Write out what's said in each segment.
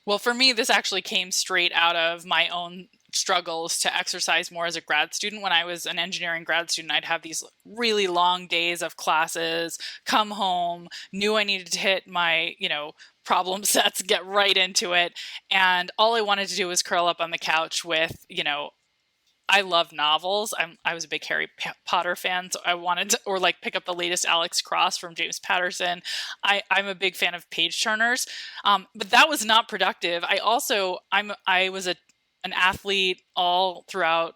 Well, for me, this actually came straight out of my own struggles to exercise more as a grad student. When I was an engineering grad student, I'd have these really long days of classes, come home, knew I needed to hit my, problem sets, get right into it. And all I wanted to do was curl up on the couch with, I love novels. I was a big Potter fan, so I wanted to, or like pick up the latest Alex Cross from James Patterson. I'm a big fan of page turners, but that was not productive. I was an athlete all throughout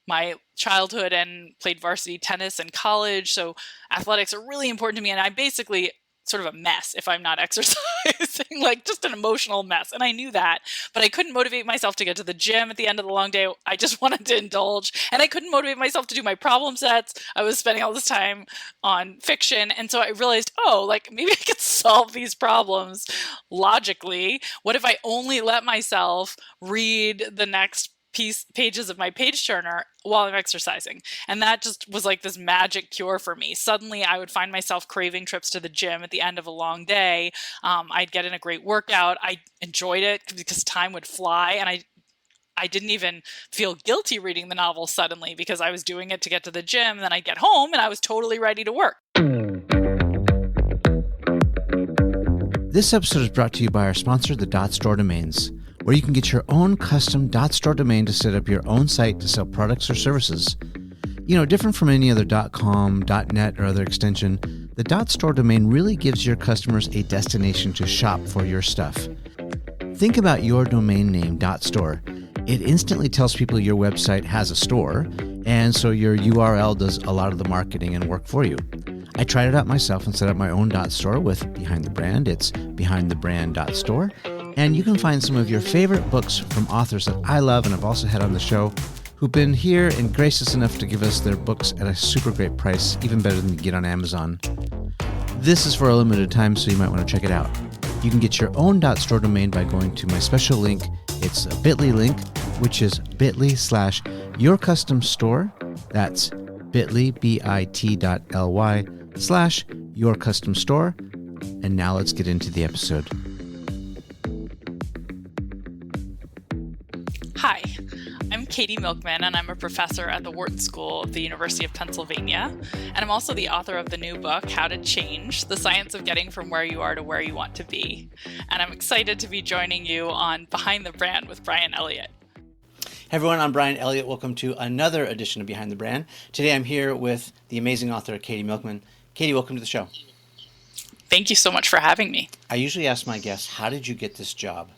my childhood and played varsity tennis in college. So athletics are really important to me, and I basically sort of a mess if I'm not exercising, like just an emotional mess. And I knew that, but I couldn't motivate myself to get to the gym at the end of the long day. I just wanted to indulge, and I couldn't motivate myself to do my problem sets. I was spending all this time on fiction. And so I realized, oh, like maybe I could solve these problems logically. What if I only let myself read the next pages of my page turner while I'm exercising? And that just was like this magic cure for me. Suddenly I would find myself craving trips to the gym at the end of a long day. I'd get in a great workout. I enjoyed it because time would fly, and I didn't even feel guilty reading the novel suddenly because I was doing it to get to the gym. And then I'd get home and I was totally ready to work. This episode is brought to you by our sponsor, the Dot Store Domains, where you can get your own custom .store domain to set up your own site to sell products or services. Different from any other .com, .net, or other extension, the .store domain really gives your customers a destination to shop for your stuff. Think about your domain name, .store. It instantly tells people your website has a store, and so your URL does a lot of the marketing and work for you. I tried it out myself and set up my own .store with Behind the Brand. It's behindthebrand.store. And you can find some of your favorite books from authors that I love and have also had on the show who've been here and gracious enough to give us their books at a super great price, even better than you get on Amazon. This is for a limited time, so you might want to check it out. You can get your own .store domain by going to my special link. It's a bit.ly link, which is bit.ly/yourcustomstore. That's bit.ly, bit.ly/yourcustomstore. And now let's get into the episode. Hi, I'm Katie Milkman, and I'm a professor at the Wharton School of the University of Pennsylvania. And I'm also the author of the new book, How to Change: The Science of Getting from Where You Are to Where You Want to Be. And I'm excited to be joining you on Behind the Brand with Brian Elliott. Hey everyone, I'm Brian Elliott. Welcome to another edition of Behind the Brand. Today I'm here with the amazing author, Katie Milkman. Katie, welcome to the show. Thank you so much for having me. I usually ask my guests, how did you get this job?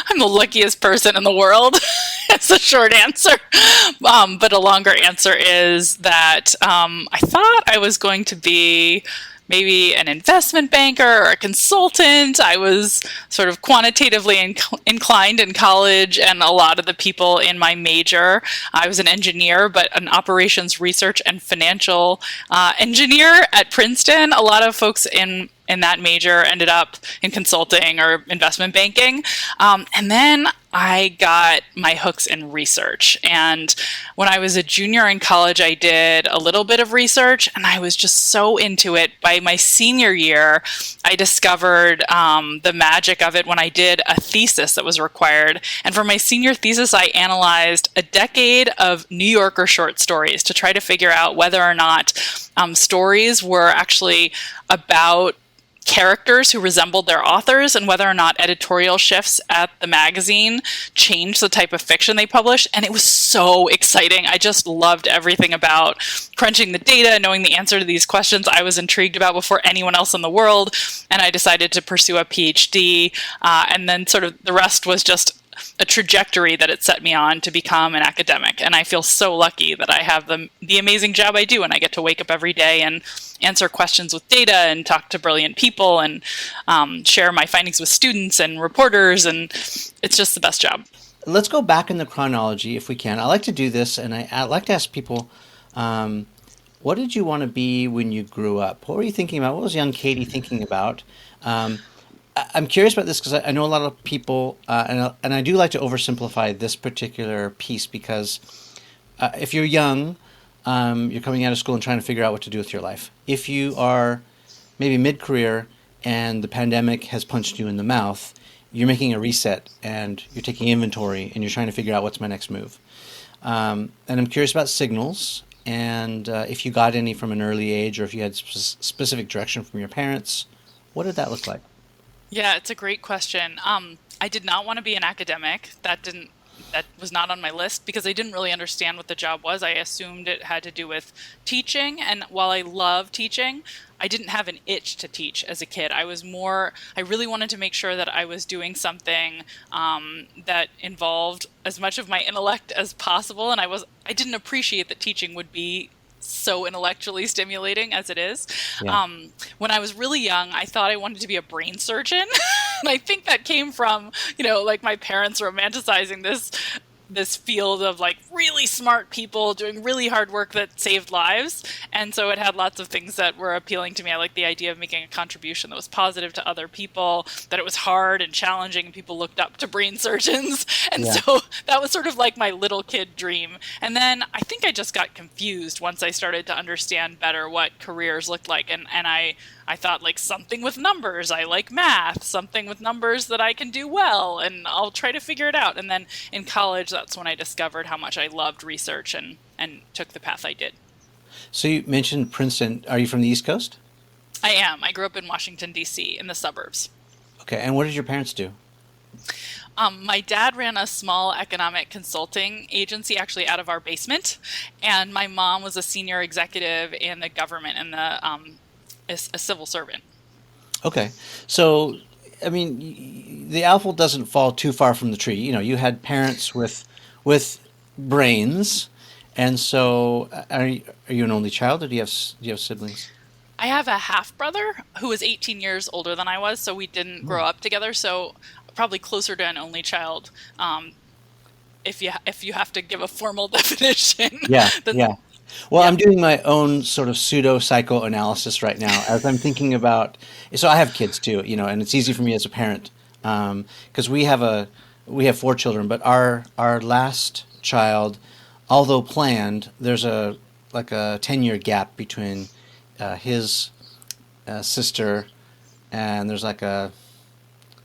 I'm the luckiest person in the world. It's a short answer. But a longer answer is that I thought I was going to be maybe an investment banker or a consultant. I was sort of quantitatively inclined in college, and a lot of the people in my major, I was an engineer, but an operations research and financial engineer at Princeton. A lot of folks in that major ended up in consulting or investment banking. And then I got my hooks in research. And when I was a junior in college, I did a little bit of research, and I was just so into it. By my senior year, I discovered the magic of it when I did a thesis that was required. And for my senior thesis, I analyzed a decade of New Yorker short stories to try to figure out whether or not stories were actually about characters who resembled their authors, and whether or not editorial shifts at the magazine changed the type of fiction they published. And it was so exciting. I just loved everything about crunching the data, knowing the answer to these questions I was intrigued about before anyone else in the world. And I decided to pursue a PhD. And then sort of the rest was just a trajectory that it set me on to become an academic. And I feel so lucky that I have the amazing job I do, and I get to wake up every day and answer questions with data and talk to brilliant people and share my findings with students and reporters, and it's just the best job. Let's go back in the chronology if we can. I like to do this, and I like to ask people, what did you want to be when you grew up? What were you thinking about? What was young Katie thinking about? I'm curious about this because I know a lot of people, and I do like to oversimplify this particular piece because if you're young, you're coming out of school and trying to figure out what to do with your life. If you are maybe mid-career and the pandemic has punched you in the mouth, you're making a reset and you're taking inventory and you're trying to figure out what's my next move. And I'm curious about signals and if you got any from an early age or if you had specific direction from your parents. What did that look like? Yeah, it's a great question. I did not want to be an academic. That was not on my list because I didn't really understand what the job was. I assumed it had to do with teaching, and while I love teaching, I didn't have an itch to teach as a kid. I really wanted to make sure that I was doing something that involved as much of my intellect as possible, and I didn't appreciate that teaching would be so intellectually stimulating as it is. Yeah. When I was really young, I thought I wanted to be a brain surgeon. And I think that came from, like my parents romanticizing this field of like really smart people doing really hard work that saved lives. And so it had lots of things that were appealing to me. I like the idea of making a contribution that was positive to other people, that it was hard and challenging and people looked up to brain surgeons. And Yeah. so that was sort of like my little kid dream. And then I think I just got confused once I started to understand better what careers looked like. And I thought like something with numbers. I like math, something with numbers that I can do well, and I'll try to figure it out. And then in college, that's when I discovered how much I loved research and took the path I did. So you mentioned Princeton. Are you from the East Coast? I am. I grew up in Washington, D.C., in the suburbs. Okay. And what did your parents do? My dad ran a small economic consulting agency actually out of our basement, and my mom was a senior executive in the government and a civil servant. Okay. So, I mean, the apple doesn't fall too far from the tree. You had parents with brains, and so are you an only child, or do you have siblings? I have a half brother who was 18 years older than I was, so we didn't grow up together. So probably closer to an only child, if you have to give a formal definition. Yeah, Then, yeah. Well, yeah. I'm doing my own sort of pseudo psychoanalysis right now as I'm thinking about. So I have kids too, and it's easy for me as a parent because we have four children, but our last child, although planned, there's a 10-year gap between his sister, and there's like a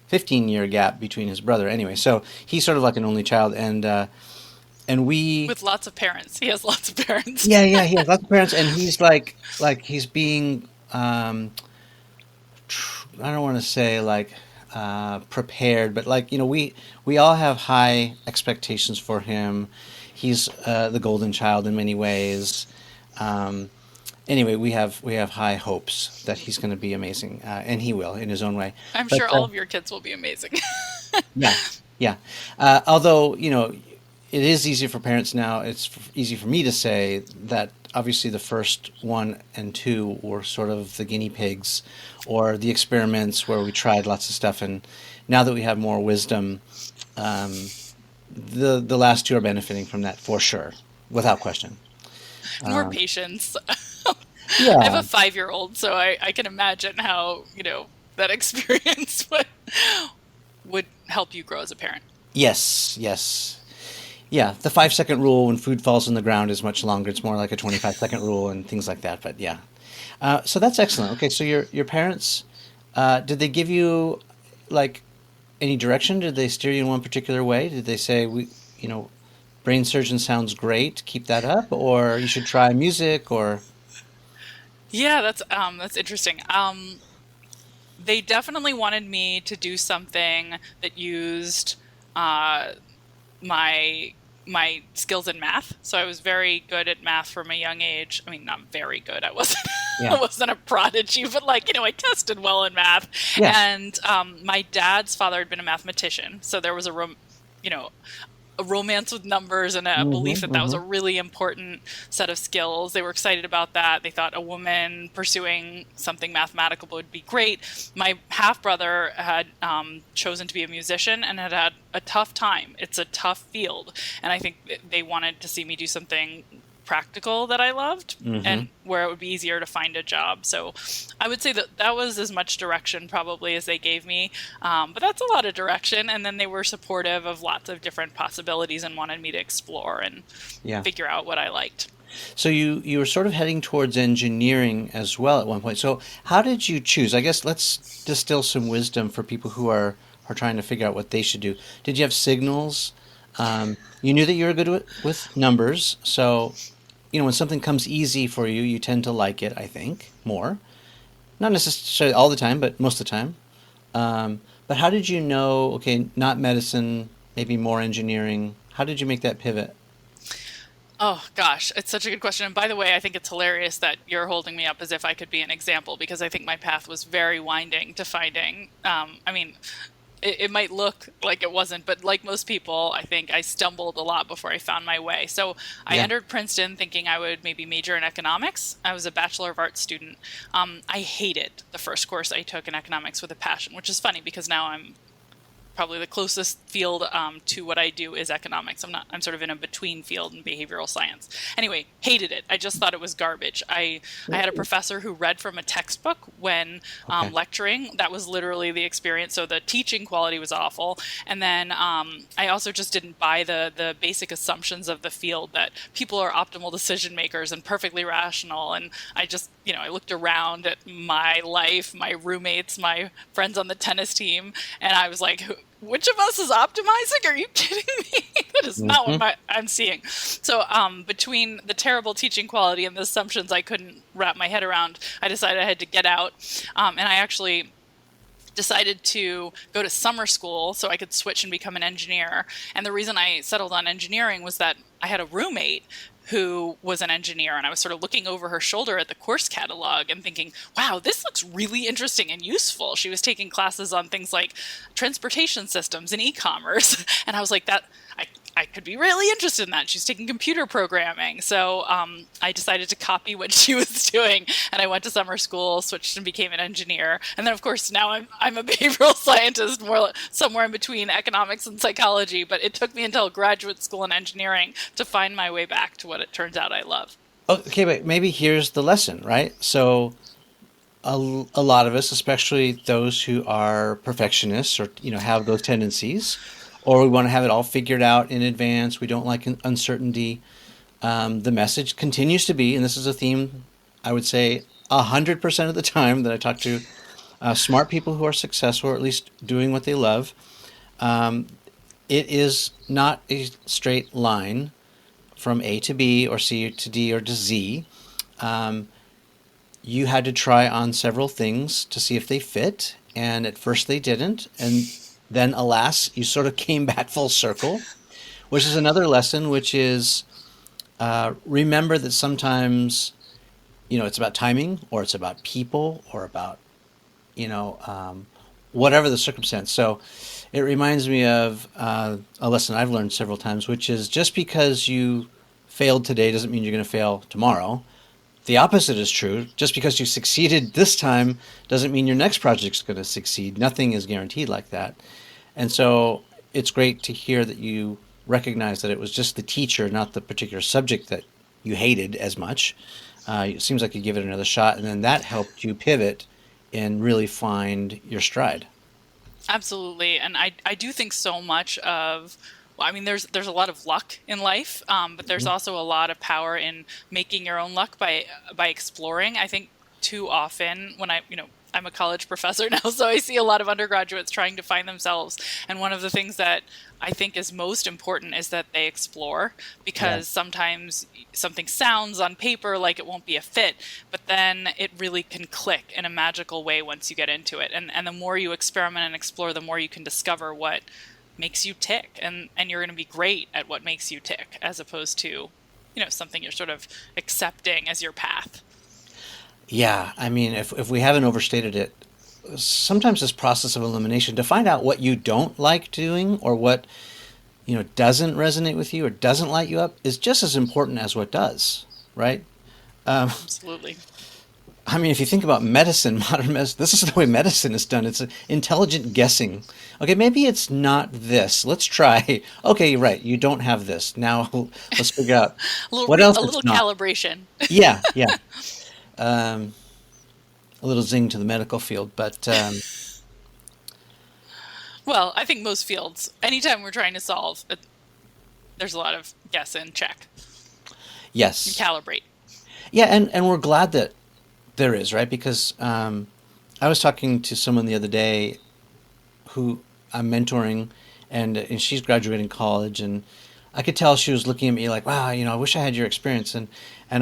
15-year gap between his brother. Anyway, so he's sort of like an only child, and we. With lots of parents. He has lots of parents. Yeah, yeah, he has lots of parents, and he's like he's being I don't want to say like prepared, but like we all have high expectations for him. He's the golden child in many ways. Anyway, we have high hopes that he's going to be amazing, and he will in his own way. I'm But sure all of your kids will be amazing. yeah, yeah. Although it is easy for parents now. It's easy for me to say that obviously the first one and two were sort of the guinea pigs or the experiments where we tried lots of stuff. And now that we have more wisdom, the last two are benefiting from that for sure, without question. More Um, patience. I have yeah. a 5-year-old, so I can imagine how, that experience would help you grow as a parent. Yes. Yes. Yeah. The 5-second rule when food falls on the ground is much longer. It's more like a 25-second rule and things like that. But yeah. So that's excellent. Okay. So your parents, did they give you like any direction? Did they steer you in one particular way? Did they say brain surgeon sounds great, keep that up, or you should try music, or Yeah, that's interesting. They definitely wanted me to do something that used uh, my skills in math. So I was very good at math from a young age. I mean, not very good. I wasn't I yeah, wasn't a prodigy, but I tested well in math. yeah, And my dad's father had been a mathematician, so there was you know, a romance with numbers and a belief that that was hmm a really important set of skills. They were excited about that. They thought a woman pursuing something mathematical would be great. My half brother had chosen to be a musician and had had a tough time. It's a tough field. And I think they wanted to see me do something practical that I loved hmm and where it would be easier to find a job. So I would say that was as much direction probably as they gave me. But that's a lot of direction. And then they were supportive of lots of different possibilities and wanted me to explore and yeah. figure out what I liked. So you were sort of heading towards engineering as well at one point. So how did you choose? I guess let's distill some wisdom for people who are trying to figure out what they should do. Did you have signals? You knew that you were good with numbers, so when something comes easy for you, you tend to like it. I think more, not necessarily all the time, but most of the time. But how did you know? Okay, not medicine, maybe more engineering. How did you make that pivot? Oh gosh, it's such a good question. And by the way, I think it's hilarious that you're holding me up as if I could be an example because I think my path was very winding to finding. I mean, it might look like it wasn't, but like most people, I think I stumbled a lot before I found my way. So I Yeah. entered Princeton thinking I would maybe major in economics. I was a Bachelor of Arts student. I hated the first course I took in economics with a passion, which is funny because now I'm probably the closest field to what I do is economics. I'm sort of in a between field in behavioral science. Anyway, hated it. I just thought it was garbage. I had a professor who read from a textbook when Okay. lecturing. That was literally the experience. So the teaching quality was awful. And then I also just didn't buy the basic assumptions of the field that people are optimal decision makers and perfectly rational. And I just, I looked around at my life, my roommates, my friends on the tennis team, and I was like, which of us is optimizing? Are you kidding me? That is not what Hmm. I'm seeing. So between the terrible teaching quality and the assumptions I couldn't wrap my head around, I decided I had to get out. And I actually decided to go to summer school so I could switch and become an engineer. And the reason I settled on engineering was that I had a roommate who was an engineer, and I was sort of looking over her shoulder at the course catalog and thinking, wow, this looks really interesting and useful. She was taking classes on things like transportation systems and e-commerce. And I was like, I could be really interested in that. She's taking computer programming. So I decided to copy what she was doing. And I went to summer school, switched and became an engineer. And then, of course, now I'm a behavioral scientist, more somewhere in between economics and psychology. But it took me until graduate school in engineering to find my way back to what it turns out I love. Okay, but maybe here's the lesson, right? So a lot of us, especially those who are perfectionists or have those tendencies, or we want to have it all figured out in advance. We don't like uncertainty. The message continues to be, and this is a theme I would say 100% of the time that I talk to smart people who are successful, or at least doing what they love. It is not a straight line from A to B or C to D or to Z. Um, you had to try on several things to see if they fit, and at first they didn't, and then alas, you sort of came back full circle, which is another lesson, which is remember that sometimes it's about timing, or it's about people, or about you know whatever the circumstance. So it reminds me of a lesson I've learned several times, which is just because you failed today doesn't mean you're going to fail tomorrow. The opposite is true. Just because you succeeded this time doesn't mean your next project's going to succeed. Nothing is guaranteed like that. And so it's great to hear that you recognize that it was just the teacher, not the particular subject that you hated as much. It seems like you give it another shot, and then that helped you pivot and really find your stride. Absolutely, and I do think so much of. Well, I mean, there's a lot of luck in life, but there's Mhm. also a lot of power in making your own luck by exploring. I think too often when I'm a college professor now, so I see a lot of undergraduates trying to find themselves. And one of the things that I think is most important is that they explore, Yeah. because sometimes something sounds on paper like it won't be a fit, but then it really can click in a magical way once you get into it. And the more you experiment and explore, the more you can discover what makes you tick, and you're going to be great at what makes you tick, as opposed to something you're sort of accepting as your path. Yeah, I mean, if we haven't overstated it, sometimes this process of elimination to find out what you don't like doing, or what doesn't resonate with you or doesn't light you up is just as important as what does, right? Um, Absolutely. I mean, if you think about medicine, modern medicine, this is the way medicine is done. It's intelligent guessing. Okay, maybe it's not this. Let's try. Okay, you're right. You don't have this. Now let's figure out what else A it's little not. calibration. Yeah, yeah. Um, a little zing to the medical field, but Well, I think most fields, anytime we're trying to solve, there's a lot of guess and check. and Yes. calibrate. Yeah, and we're glad that there is, right? Because I was talking to someone the other day who I'm mentoring, and she's graduating college, and I could tell she was looking at me like, "Wow, I wish I had your experience." And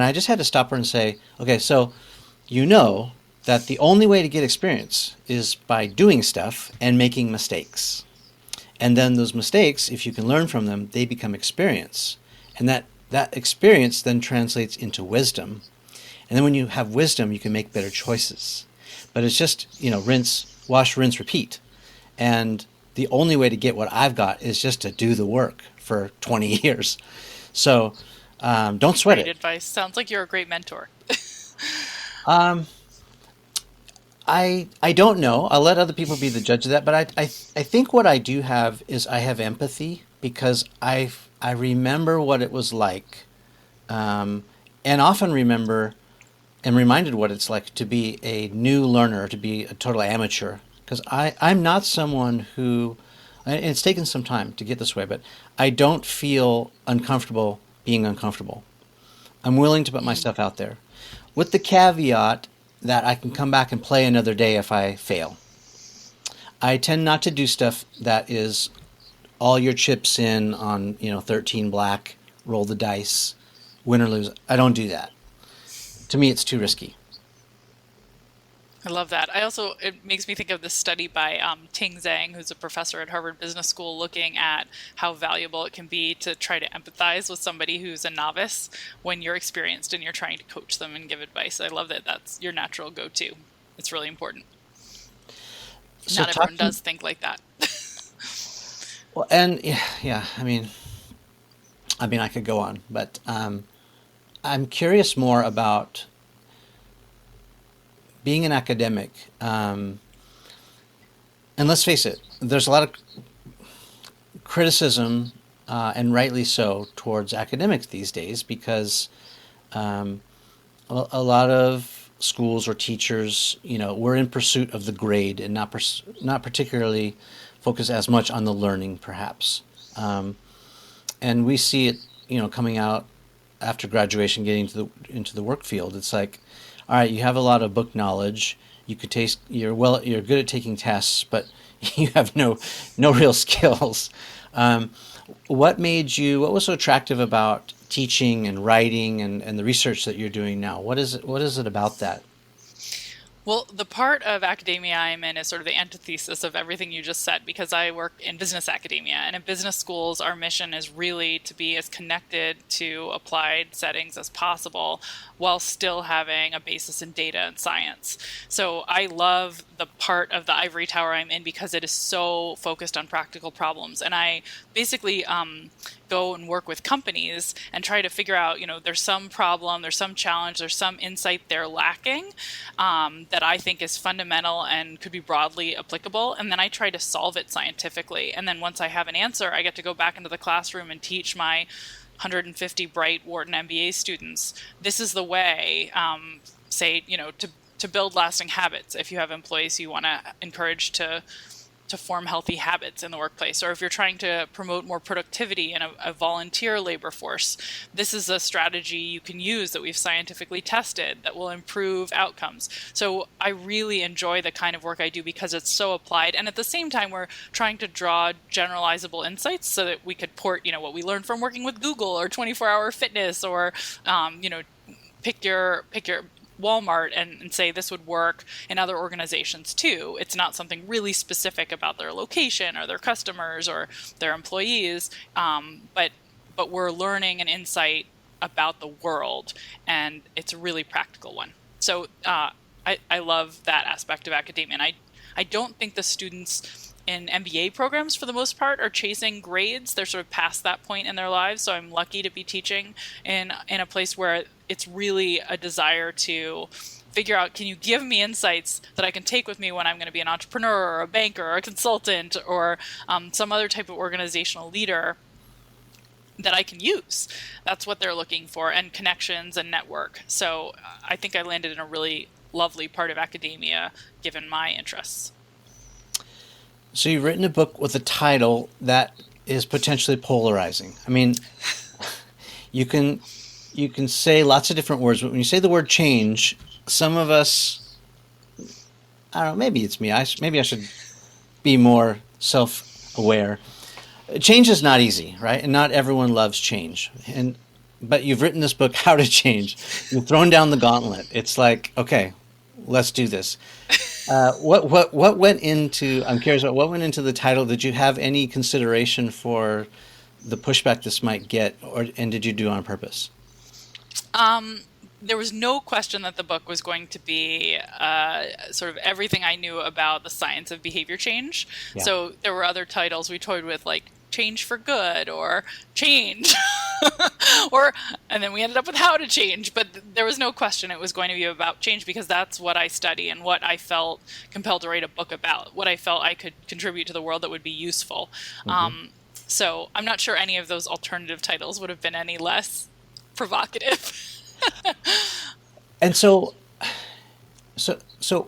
I just had to stop her and say, "Okay, so you know that the only way to get experience is by doing stuff and making mistakes. And then those mistakes, if you can learn from them, they become experience. And that experience then translates into wisdom. And then when you have wisdom, you can make better choices. But it's just, rinse, wash, rinse, repeat. And the only way to get what I've got is just to do the work for 20 years. So don't sweat Great it. advice. Sounds like you're a great mentor. Um, I don't know. I'll let other people be the judge of that. But I think what I do have is I have empathy because I remember what it was like, um, and often remember and reminded what it's like to be a new learner, to be a total amateur. Because I'm not someone who, and it's taken some time to get this way, but I don't feel uncomfortable being uncomfortable. I'm willing to put Mm. myself out there with the caveat that I can come back and play another day if I fail. I tend not to do stuff that is all your chips in on, 13 black, roll the dice, win or lose. I don't do that. To me, it's too risky. I love that. It makes me think of this study by Ting Zhang, who's a professor at Harvard Business School, looking at how valuable it can be to try to empathize with somebody who's a novice when you're experienced and you're trying to coach them and give advice. I love that that's your natural go-to. It's really important. So Not everyone talking, does think like that. well, and yeah, yeah, I mean, I could go on, but I'm curious more about being an academic. And let's face it, there's a lot of criticism, and rightly so, towards academics these days because um, a lot of schools or teachers, we're in pursuit of the grade and not particularly focus as much on the learning, perhaps. Um, and we see it, coming out after graduation, getting into the work field. It's like, all right, you have a lot of book knowledge. You're good at taking tests, but you have no real skills. Um, what was so attractive about teaching and writing and the research that you're doing now? What is it about that? Well, the part of academia I'm in is sort of the antithesis of everything you just said because I work in business academia. And in business schools, our mission is really to be as connected to applied settings as possible while still having a basis in data and science. So I love the part of the ivory tower I'm in because it is so focused on practical problems. And I basically go and work with companies and try to figure out, there's some problem, there's some challenge, there's some insight they're lacking that I think is fundamental and could be broadly applicable. And then I try to solve it scientifically. And then once I have an answer, I get to go back into the classroom and teach my 150 bright Wharton MBA students. This is the way, say, to build lasting habits. If you have employees you want to encourage to form healthy habits in the workplace, or if you're trying to promote more productivity in a volunteer labor force, this is a strategy you can use that we've scientifically tested that will improve outcomes. So I really enjoy the kind of work I do because it's so applied. And at the same time, we're trying to draw generalizable insights so that we could port, what we learned from working with Google or 24-hour fitness or, pick your Walmart and say this would work in other organizations too. It's not something really specific about their location or their customers or their employees, but we're learning an insight about the world, and it's a really practical one. So I love that aspect of academia, and I don't think the students in MBA programs, for the most part, are chasing grades. They're sort of past that point in their lives. So I'm lucky to be teaching in a place where it's really a desire to figure out, can you give me insights that I can take with me when I'm going to be an entrepreneur or a banker or a consultant or some other type of organizational leader that I can use. That's what they're looking for, and connections and network. So I think I landed in a really lovely part of academia given my interests. So you've written a book with a title that is potentially polarizing. I mean, you can you can say lots of different words, but when you say the word change, some of us, I don't know, maybe it's me. Maybe I should be more self-aware. Change is not easy, right? And not everyone loves change. But you've written this book, How to Change. You've thrown down the gauntlet. It's like, okay, let's do this. What went into? I'm curious about what went into the title. Did you have any consideration for the pushback this might get, and did you do it on purpose? There was no question that the book was going to be sort of everything I knew about the science of behavior change. Yeah. So there were other titles we toyed with, like Change for Good or Change, and then we ended up with How to Change. But there was no question it was going to be about change, because that's what I study and what I felt compelled to write a book about, what I felt I could contribute to the world that would be useful. So I'm not sure any of those alternative titles would have been any less provocative. And so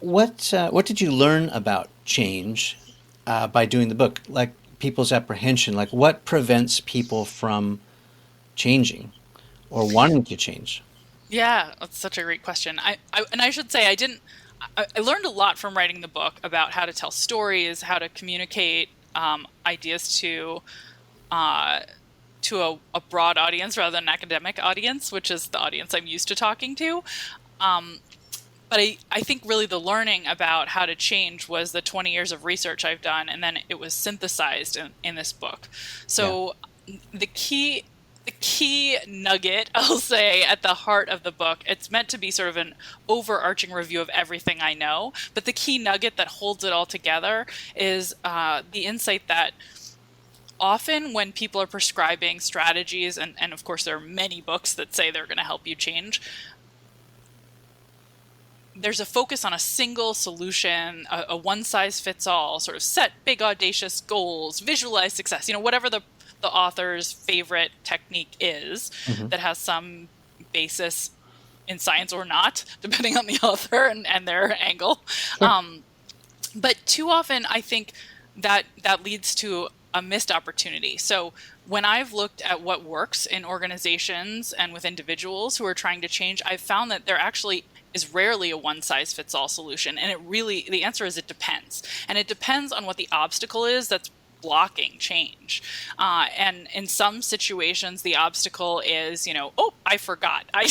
what did you learn about change by doing the book? Like people's apprehension, like what prevents people from changing or wanting to change? Yeah, that's such a great question. I should say I learned a lot from writing the book about how to tell stories, how to communicate ideas to a broad audience rather than an academic audience, which is the audience I'm used to talking to. But I think really the learning about how to change was the 20 years of research I've done, and then it was synthesized in this book. So the key nugget, I'll say, at the heart of the book, it's meant to be sort of an overarching review of everything I know, but the key nugget that holds it all together is the insight that often when people are prescribing strategies, and of course there are many books that say they're going to help you change, there's a focus on a single solution, a one-size-fits-all, sort of set big audacious goals, visualize success, whatever the author's favorite technique is, that has some basis in science or not, depending on the author and their angle. Sure. But too often I think that leads to a missed opportunity. So when I've looked at what works in organizations and with individuals who are trying to change, I've found that there actually is rarely a one-size-fits-all solution. And the answer is it depends. And it depends on what the obstacle is that's blocking change. And in some situations, the obstacle is, I forgot. I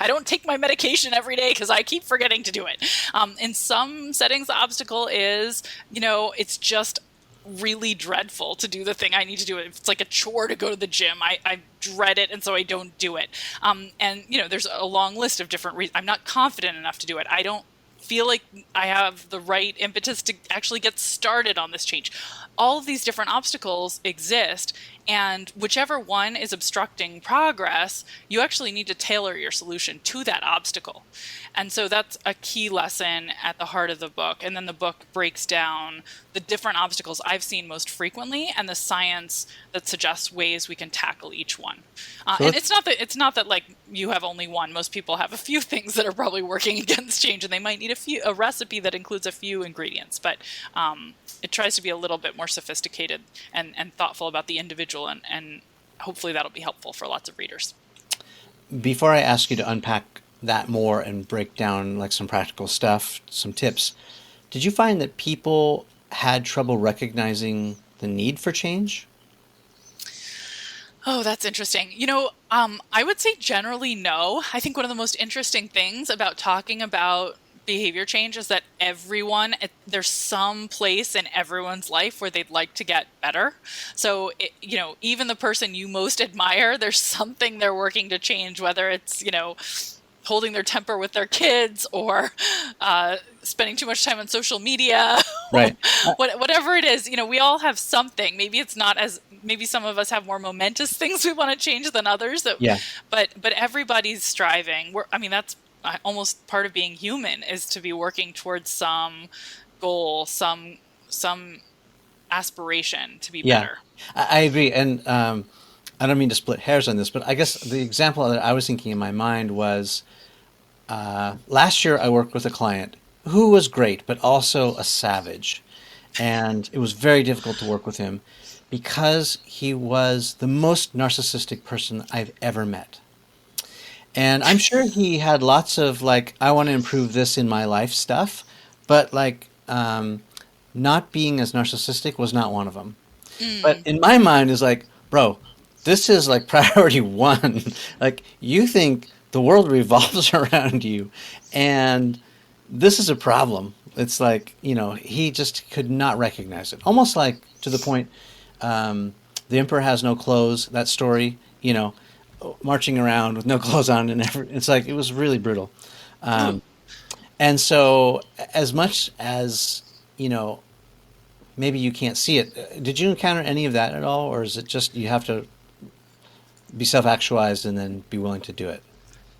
don't take my medication every day because I keep forgetting to do it. In some settings, the obstacle is, it's just really dreadful to do the thing I need to do. It's like a chore to go to the gym. I dread it, and so I don't do it. And there's a long list of different reasons. I'm not confident enough to do it. I don't feel like I have the right impetus to actually get started on this change. All of these different obstacles exist, and whichever one is obstructing progress, you actually need to tailor your solution to that obstacle. And so that's a key lesson at the heart of the book. And then the book breaks down the different obstacles I've seen most frequently and the science that suggests ways we can tackle each one. And it's not that like you have only one. Most people have a few things that are probably working against change, and they might need a recipe that includes a few ingredients. But it tries to be a little bit more sophisticated and thoughtful about the individual, and hopefully that'll be helpful for lots of readers. Before I ask you to unpack that more and break down like some practical stuff, some tips, did you find that people had trouble recognizing the need for change? Oh, that's interesting. I would say generally no. I think one of the most interesting things about talking about behavior change is that there's some place in everyone's life where they'd like to get better. So, even the person you most admire, there's something they're working to change, whether it's, holding their temper with their kids or spending too much time on social media, right? Whatever it is, we all have something. Maybe some of us have more momentous things we want to change than others. But everybody's striving. That's almost part of being human, is to be working towards some goal, some aspiration to be better. I agree. And I don't mean to split hairs on this, but I guess the example that I was thinking in my mind was last year I worked with a client who was great, but also a savage. And it was very difficult to work with him because he was the most narcissistic person I've ever met. And I'm sure he had lots of like, I want to improve this in my life stuff, but like, not being as narcissistic was not one of them. But Mm. in my mind, is like, bro, this is like priority one. Like, you think the world revolves around you, and this is a problem. It's like, he just could not recognize it. Almost like to the point, the emperor has no clothes. That story, marching around with no clothes on, and it's like it was really brutal. Ooh. Um, and so, as much as you know, maybe you can't see it. Did you encounter any of that at all, or is it just you have to be self-actualized and then be willing to do it?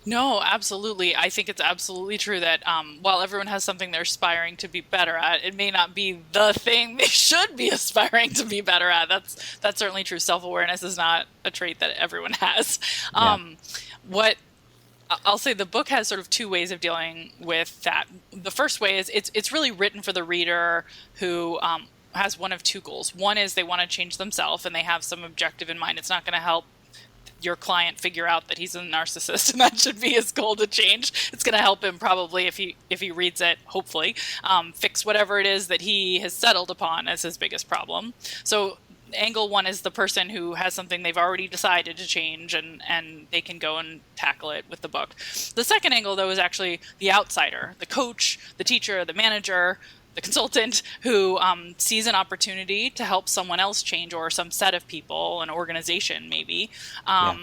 No, absolutely. I think it's absolutely true that while everyone has something they're aspiring to be better at, it may not be the thing they should be aspiring to be better at. That's certainly true. Self-awareness is not a trait that everyone has. Yeah. What I'll say, the book has sort of two ways of dealing with that. The first way is it's really written for the reader who has one of two goals. One is they want to change themselves and they have some objective in mind. It's not going to help your client figure out that he's a narcissist and that should be his goal to change. It's going to help him probably if he reads it, hopefully, fix whatever it is that he has settled upon as his biggest problem. So angle one is the person who has something they've already decided to change, and they can go and tackle it with the book. The second angle, though, is actually the outsider, the coach, the teacher, the manager, the consultant who sees an opportunity to help someone else change, or some set of people, an organization maybe. Yeah.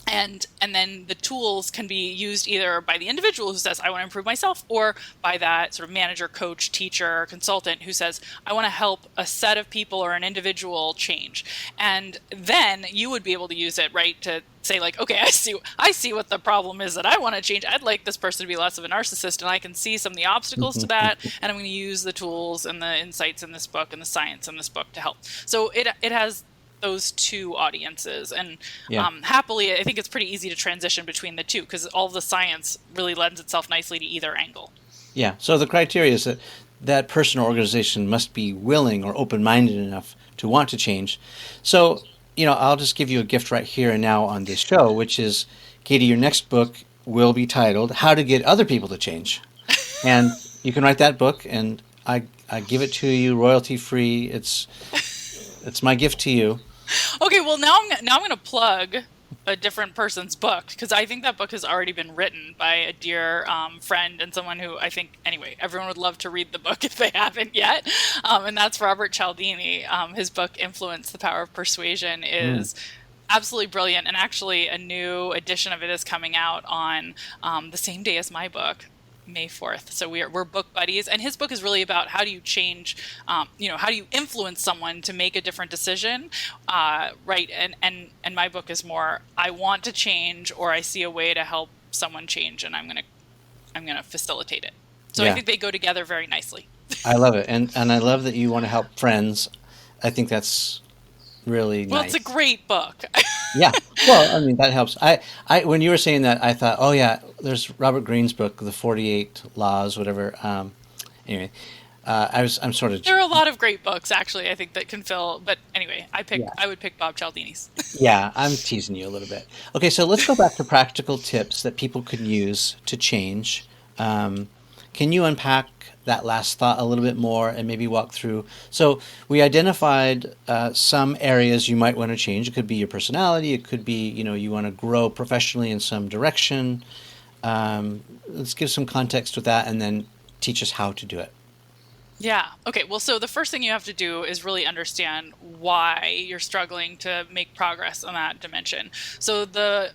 And then the tools can be used either by the individual who says, I want to improve myself, or by that sort of manager, coach, teacher, consultant who says, I want to help a set of people or an individual change. And then you would be able to use it, right, to say like, okay, I see what the problem is that I want to change. I'd like this person to be less of a narcissist, and I can see some of the obstacles to that, and I'm going to use the tools and the insights in this book and the science in this book to help. So it has those two audiences, and Yeah. happily I think it's pretty easy to transition between the two because all of the science really lends itself nicely to either angle. Yeah. So the criteria is that that person or organization must be willing or open-minded enough to want to change. So, I'll just give you a gift right here and now on this show, which is, Katie, your next book will be titled "How to Get Other People to Change," and you can write that book, and I give it to you royalty free. It's my gift to you. Okay, well now I'm going to plug a different person's book because I think that book has already been written by a dear friend and someone who I think, anyway, everyone would love to read the book if they haven't yet, and that's Robert Cialdini. His book Influence: The Power of Persuasion Mm. is absolutely brilliant, and actually a new edition of it is coming out on the same day as my book, May 4th. So we're book buddies, and his book is really about how do you change, how do you influence someone to make a different decision, right? And my book is more, I want to change, or I see a way to help someone change, and I'm gonna facilitate it. So I Yeah, think they go together very nicely. I love it, and I love that you want to help friends. I think that's really Well, it's a nice. great book. Yeah. Well, I mean, that helps. When you were saying that, I thought, oh yeah, there's Robert Greene's book, The 48 Laws, whatever. Anyway, I'm sort of, There are a lot of great books, actually, I think that can fill. But anyway, yeah, I would pick Bob Cialdini's. yeah, I'm teasing you a little bit. Okay, so let's go back to practical tips that people can use to change. Um, can you unpack that last thought a little bit more and maybe walk through? So we identified some areas you might want to change. It could be your personality. It could be, you want to grow professionally in some direction. Let's give some context with that and then teach us how to do it. Yeah. Okay. Well, so the first thing you have to do is really understand why you're struggling to make progress on that dimension. So the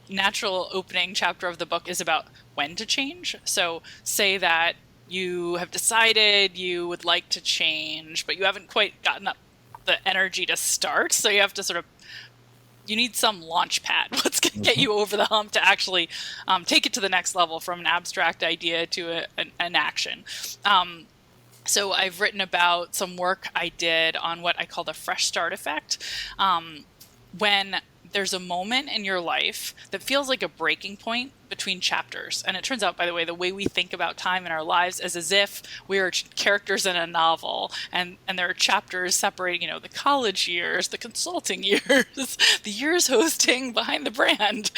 natural opening chapter of the book is about when to change. So say that you have decided you would like to change, but you haven't quite gotten up the energy to start. So you have to sort of, you need some launch pad. What's going to get Hmm. you over the hump to actually take it to the next level from an abstract idea to an action. So I've written about some work I did on what I call the fresh start effect. When there's a moment in your life that feels like a breaking point between chapters. And it turns out, by the way we think about time in our lives is as if we are characters in a novel, and there are chapters separating, the college years, the consulting years, the years hosting behind the brand,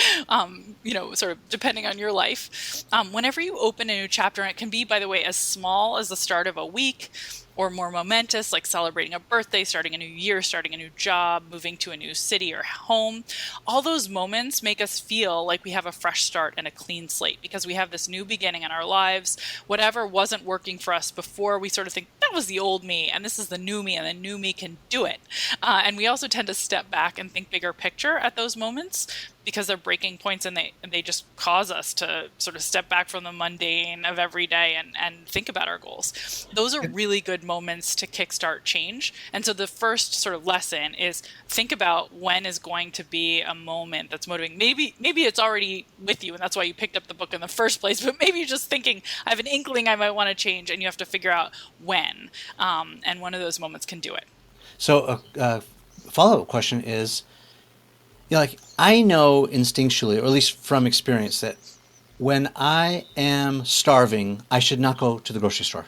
sort of depending on your life. Whenever you open a new chapter, and it can be, by the way, as small as the start of a week, or more momentous, like celebrating a birthday, starting a new year, starting a new job, moving to a new city or home. All those moments make us feel like we have a fresh start and a clean slate, because we have this new beginning in our lives. Whatever wasn't working for us before, we sort of think, that was the old me, and this is the new me, and the new me can do it. And we also tend to step back and think bigger picture at those moments, because they're breaking points, and they just cause us to sort of step back from the mundane of every day and think about our goals. Those are really good moments to kickstart change. And so the first sort of lesson is think about when is going to be a moment that's motivating. Maybe it's already with you, and that's why you picked up the book in the first place, but maybe you're just thinking, I have an inkling I might want to change, and you have to figure out when. And one of those moments can do it. So a follow-up question is, I know instinctually, or at least from experience, that when I am starving, I should not go to the grocery store.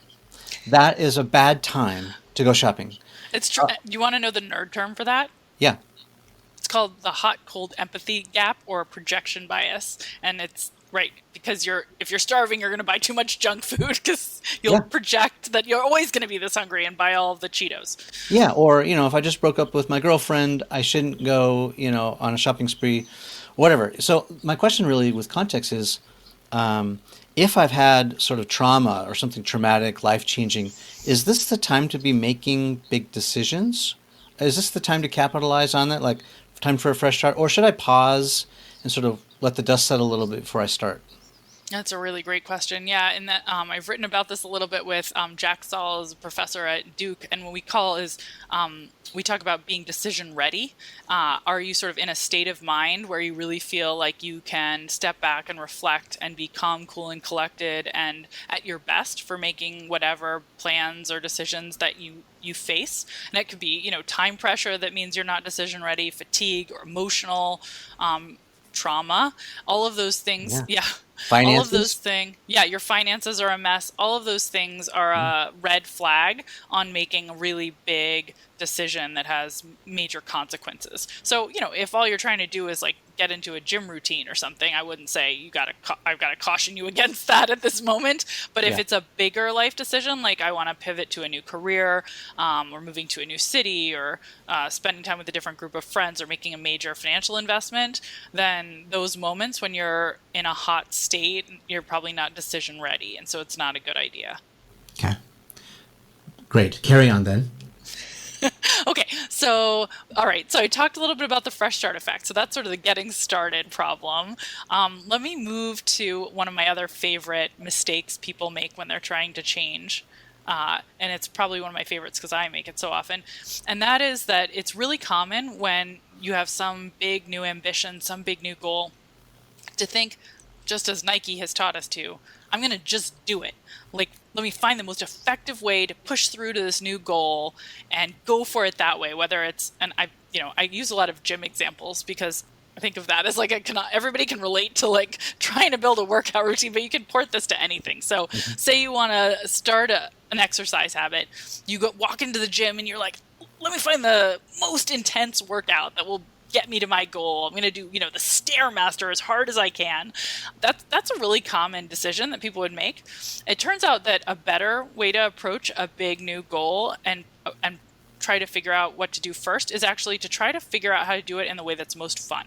That is a bad time to go shopping. It's true. You want to know the nerd term for that? Yeah. It's called the hot-cold empathy gap, or projection bias. And it's right, because if you're starving, you're going to buy too much junk food, because you'll project that you're always going to be this hungry and buy all of the Cheetos. Yeah, or, if I just broke up with my girlfriend, I shouldn't go, on a shopping spree, whatever. So my question really with context is, if I've had sort of trauma or something traumatic, life-changing, is this the time to be making big decisions? Is this the time to capitalize on that, like time for a fresh start? Or should I pause and sort of let the dust settle a little bit before I start? That's a really great question. Yeah, and that I've written about this a little bit with Jack Saul, is a professor at Duke, and what we call is we talk about being decision ready. Are you sort of in a state of mind where you really feel like you can step back and reflect and be calm, cool, and collected, and at your best for making whatever plans or decisions that you face? And it could be, time pressure that means you're not decision ready, fatigue, or emotional trauma, all of those things. Yeah. Finances? All of those things. Yeah, your finances are a mess. All of those things are a red flag on making a really big decision that has major consequences. So, if all you're trying to do is like get into a gym routine or something, I wouldn't say I've got to caution you against that at this moment. But if it's a bigger life decision, like I want to pivot to a new career, or moving to a new city, or spending time with a different group of friends, or making a major financial investment, then those moments when you're in a hot state, you're probably not decision ready. And so it's not a good idea. Okay. Great. Carry on then. Okay, so, all right. So I talked a little bit about the fresh start effect. So that's sort of the getting started problem. Let me move to one of my other favorite mistakes people make when they're trying to change. And it's probably one of my favorites because I make it so often. And that is that it's really common when you have some big new ambition, some big new goal, to think, just as Nike has taught us to, I'm going to just do it. Like, let me find the most effective way to push through to this new goal and go for it that way. Whether it's, and I use a lot of gym examples because I think of that as like everybody can relate to like trying to build a workout routine, but you can port this to anything. So say you want to start an exercise habit, you walk into the gym and you're like, let me find the most intense workout that will get me to my goal. I'm going to do, the Stairmaster as hard as I can. That's a really common decision that people would make. It turns out that a better way to approach a big new goal and try to figure out what to do first is actually to try to figure out how to do it in the way that's most fun.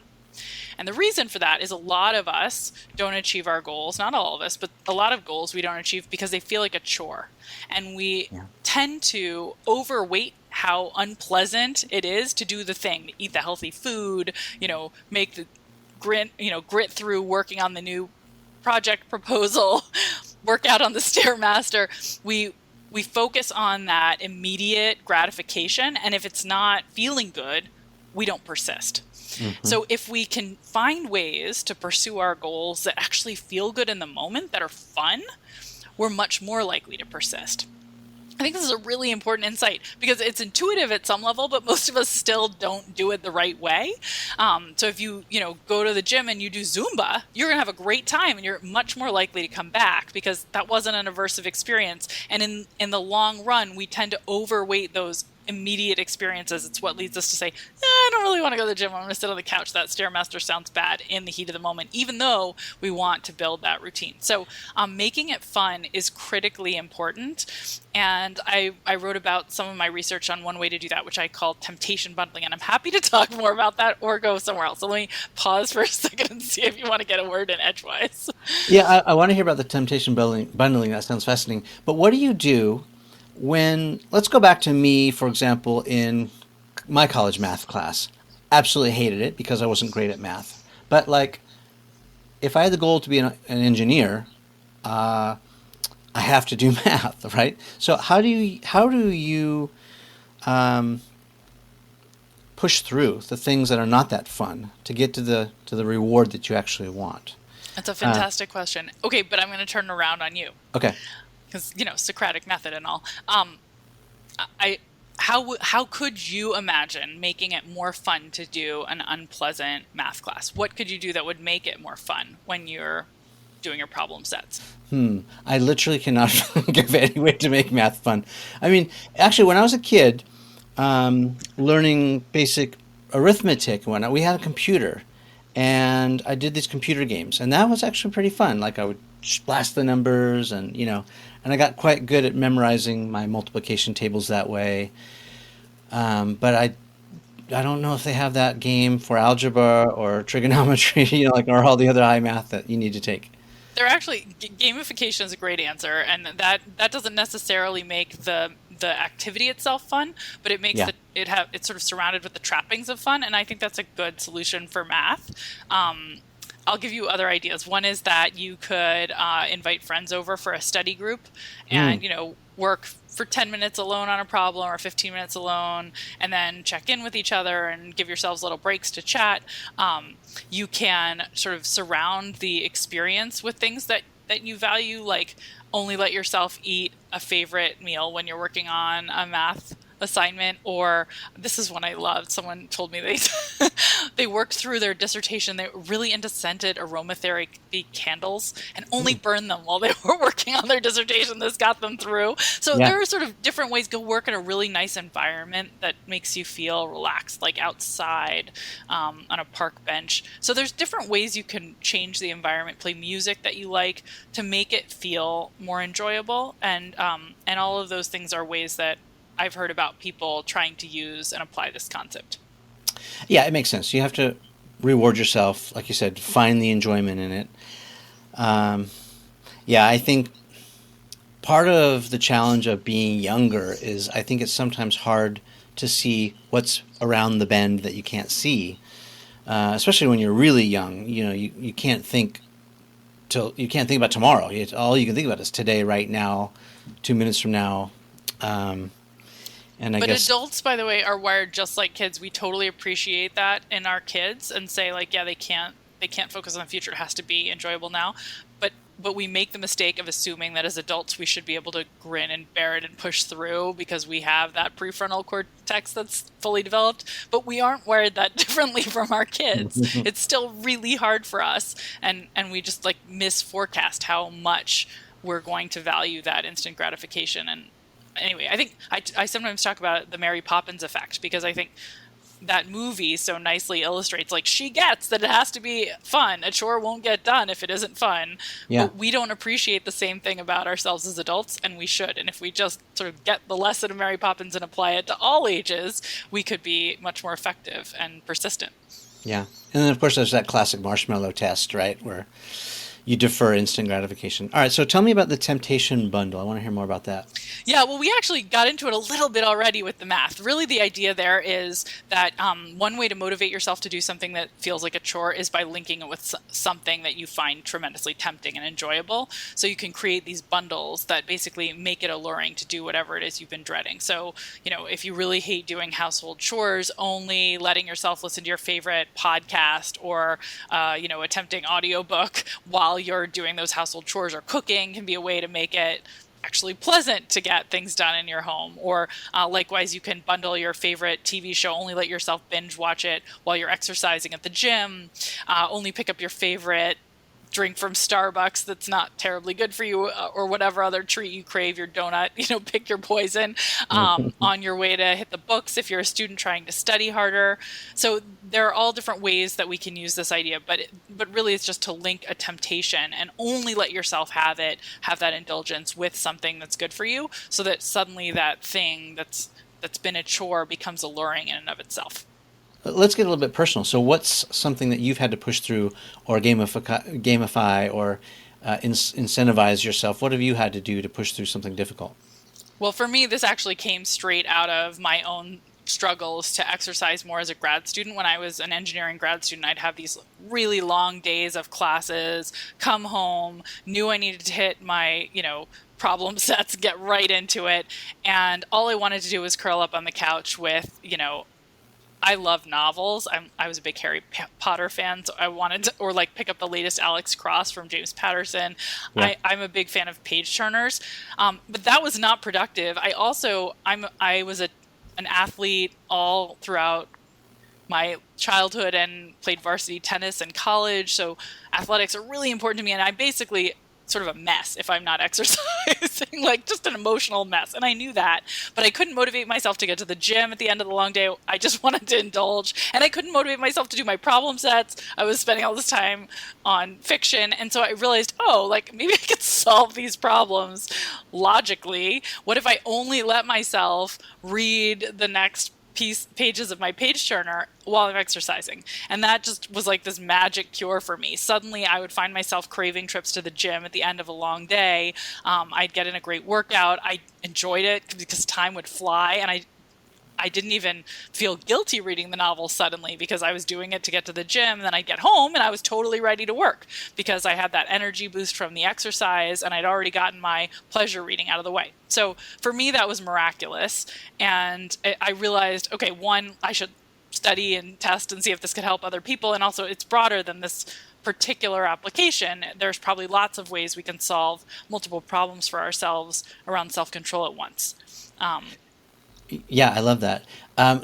And the reason for that is a lot of us don't achieve our goals, not all of us, but a lot of goals we don't achieve because they feel like a chore. And we tend to overweight how unpleasant it is to do the thing, to eat the healthy food, make the grit through working on the new project proposal, work out on the Stairmaster. We focus on that immediate gratification. And if it's not feeling good, we don't persist. Mm-hmm. So if we can find ways to pursue our goals that actually feel good in the moment, that are fun, we're much more likely to persist. I think this is a really important insight because it's intuitive at some level, but most of us still don't do it the right way. So if you go to the gym and you do Zumba, you're going to have a great time and you're much more likely to come back because that wasn't an aversive experience. And in the long run, we tend to overweight those immediate experiences. It's what leads us to say, I don't really want to go to the gym. I'm going to sit on the couch. That Stairmaster sounds bad in the heat of the moment, even though we want to build that routine. So making it fun is critically important. And I wrote about some of my research on one way to do that, which I call temptation bundling. And I'm happy to talk more about that or go somewhere else. So let me pause for a second and see if you want to get a word in edgewise. Yeah, I want to hear about the temptation bundling. That sounds fascinating. But what do you do when, let's go back to me, for example, in my college math class. Absolutely hated it because I wasn't great at math. But like, if I had the goal to be an engineer, I have to do math, right? So how do you push through the things that are not that fun to get to the reward that you actually want? That's a fantastic question. Okay, but I'm going to turn it around on you. Okay. Because Socratic method and all. How could you imagine making it more fun to do an unpleasant math class? What could you do that would make it more fun when you're doing your problem sets? I literally cannot think of any way to make math fun. I mean, actually, when I was a kid, learning basic arithmetic and whatnot, we had a computer, and I did these computer games, and that was actually pretty fun. Like I would blast the numbers, and and I got quite good at memorizing my multiplication tables that way. But I don't know if they have that game for algebra or trigonometry, or all the other high math that you need to take. They're actually gamification is a great answer, and that doesn't necessarily make the activity itself fun, but it makes it's sort of surrounded with the trappings of fun, and I think that's a good solution for math. I'll give you other ideas. One is that you could invite friends over for a study group and, work for 10 minutes alone on a problem or 15 minutes alone and then check in with each other and give yourselves little breaks to chat. You can sort of surround the experience with things that you value, like only let yourself eat a favorite meal when you're working on a math assignment, or this is one I loved. Someone told me they worked through their dissertation. They were really into scented aromatherapy candles and only burned them while they were working on their dissertation. This got them through. So there are sort of different ways. Go work in a really nice environment that makes you feel relaxed, like outside on a park bench. So there's different ways you can change the environment, play music that you like to make it feel more enjoyable. And all of those things are ways that I've heard about people trying to use and apply this concept. Yeah, it makes sense. You have to reward yourself, like you said, find the enjoyment in it. I think part of the challenge of being younger is I think it's sometimes hard to see what's around the bend that you can't see, especially when you're really young. You can't think about tomorrow. All you can think about is today, right now, 2 minutes from now. But adults, by the way, are wired just like kids. We totally appreciate that in our kids and say, like, yeah, they can't focus on the future. It has to be enjoyable now. But we make the mistake of assuming that as adults we should be able to grin and bear it and push through because we have that prefrontal cortex that's fully developed. But we aren't wired that differently from our kids. It's still really hard for us, and we just like misforecast how much we're going to value that instant gratification. And anyway, I think I sometimes talk about the Mary Poppins effect because I think that movie so nicely illustrates, like, she gets that it has to be fun. A chore won't get done if it isn't fun. Yeah. But we don't appreciate the same thing about ourselves as adults, and we should. And if we just sort of get the lesson of Mary Poppins and apply it to all ages, we could be much more effective and persistent. Yeah. And then, of course, there's that classic marshmallow test, right, where you defer instant gratification. All right, so tell me about the temptation bundle. I want to hear more about that. Yeah, well, we actually got into it a little bit already with the math. Really, the idea there is that one way to motivate yourself to do something that feels like a chore is by linking it with something that you find tremendously tempting and enjoyable. So you can create these bundles that basically make it alluring to do whatever it is you've been dreading. So, if you really hate doing household chores, only letting yourself listen to your favorite podcast or, a tempting audiobook while you're doing those household chores or cooking can be a way to make it actually pleasant to get things done in your home. Or likewise, you can bundle your favorite TV show, only let yourself binge watch it while you're exercising at the gym, only pick up your favorite drink from Starbucks that's not terribly good for you, or whatever other treat you crave, your donut, pick your poison, on your way to hit the books if you're a student trying to study harder. So there are all different ways that we can use this idea, but really it's just to link a temptation and only let yourself have that indulgence with something that's good for you, so that suddenly that thing that's been a chore becomes alluring in and of itself. Let's get a little bit personal. So, what's something that you've had to push through, or gamify, or incentivize yourself? What have you had to do to push through something difficult? Well, for me, this actually came straight out of my own struggles to exercise more as a grad student. When I was an engineering grad student, I'd have these really long days of classes, come home, knew I needed to hit my, problem sets, get right into it. And all I wanted to do was curl up on the couch with, I love novels. I was a big Harry Potter fan, so I wanted to, or like pick up the latest Alex Cross from James Patterson. Yeah. I'm a big fan of page turners, but that was not productive. I was an athlete all throughout my childhood and played varsity tennis in college. So athletics are really important to me, and I basically sort of a mess if I'm not exercising, like just an emotional mess. And I knew that, but I couldn't motivate myself to get to the gym at the end of the long day. I just wanted to indulge, and I couldn't motivate myself to do my problem sets. I was spending all this time on fiction. And so I realized, like maybe I could solve these problems logically. What if I only let myself read the next pages of my page turner while I'm exercising? And that just was like this magic cure for me. Suddenly I would find myself craving trips to the gym at the end of a long day. I'd get in a great workout. I enjoyed it because time would fly, and I didn't even feel guilty reading the novel suddenly, because I was doing it to get to the gym. And then I'd get home and I was totally ready to work because I had that energy boost from the exercise, and I'd already gotten my pleasure reading out of the way. So for me, that was miraculous. And I realized, okay, one, I should study and test and see if this could help other people. And also, it's broader than this particular application. There's probably lots of ways we can solve multiple problems for ourselves around self-control at once. Yeah, I love that.